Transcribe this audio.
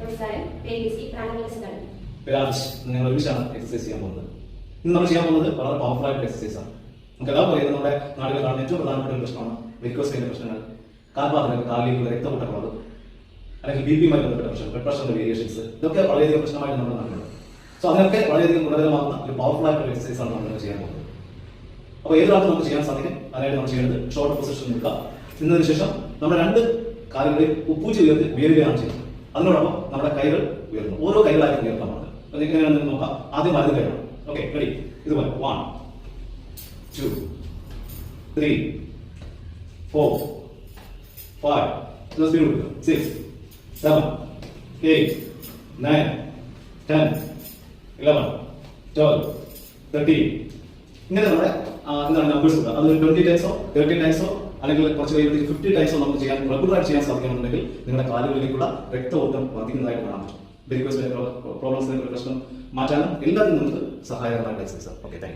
നമസ്കാരം. പേര് ലിസി, പ്രാണവികസനമാണ്. നിങ്ങൾ ഒരുമിച്ചാണ് എക്സസൈസ് ചെയ്യാൻ പോകുന്നത്. ഇന്ന് നമ്മൾ ചെയ്യാൻ പോകുന്നത് വളരെ പവർഫുൾ ആയിട്ടുള്ള എക്സസൈസ് ആണ്. നമുക്ക് എല്ലാം പറയുന്നത് നമ്മുടെ നാടുകളിൽ കാണുന്ന ഏറ്റവും പ്രധാനപ്പെട്ട ഒരു പ്രശ്നമാണ് വെരിക്കോസ് വെയിന്റെ പ്രശ്നങ്ങൾ, കാൽപാദങ്ങൾ, കാലിലുള്ള രക്തമുട്ടക്കുറവ്, അല്ലെങ്കിൽ ബിപിയുമായി ബന്ധപ്പെട്ട പ്രശ്നം, ബ്ലഡ് പ്രഷറിന്റെ വേരിയേഷൻസ്, ഇതൊക്കെ വളരെയധികം പ്രശ്നമായിട്ട് നമ്മുടെ നാട്ടിലുണ്ട്. സോ അതിനൊക്കെ വളരെയധികം ഗുണകരമാകുന്ന ഒരു പവർഫുൾ ആയിട്ടുള്ള എക്സസൈസ് ആണ് നമ്മൾ ചെയ്യാൻ പോകുന്നത്. അപ്പോൾ ഏതൊരാൾക്കും നമുക്ക് ചെയ്യാൻ സാധിക്കും. അതിനായിട്ട് നമ്മൾ ചെയ്യുന്നത് ഷോർട്ട് പൊസിഷൻ നിൽക്കുക. നിന്നതിന് ശേഷം നമ്മുടെ രണ്ട് കാലുകളെ ഉപ്പൂച്ചി ഉയരുകയാണ് ചെയ്യുന്നത്. അതിനോടൊപ്പം നമ്മുടെ കൈകൾ ഉയർന്നു, ഓരോ കൈകളായി ഉയർത്താൻ പാടില്ല. അപ്പൊ എങ്ങനെയാണെന്ന് നോക്കാം. ആദ്യം വലത് കൈയാണ്. Okay, ready? ഇതുപോലെ 1 2 3 4 5 6 7 8 9 10 11 12 13. ഇങ്ങനെ നമ്മുടെ എന്താണ് നമ്പേഴ്സ് കൊടുക്കുക. അത് 20 ടൈംസോ 13 ടൈംസോ അല്ലെങ്കിൽ കുറച്ച് കഴിയുമ്പോഴത്തേക്ക് 50 ടൈംസോ നമുക്ക് ചെയ്യാൻ റെഗുലറായിട്ട് ചെയ്യാൻ സാധിക്കുന്നുണ്ടെങ്കിൽ നിങ്ങളുടെ കാലുകളിലേക്കുള്ള രക്തഓട്ടം വർദ്ധിക്കുന്നതായിട്ട് കാണാൻ പറ്റും. വെരിക്കോസ് വെയിൻ പ്രോബ്ലംസിന്റെ പ്രശ്നം മാറ്റാനും എല്ലാത്തിനും നമുക്ക് സഹായകരമായിട്ട് എക്സസൈസ്. Okay, thank you.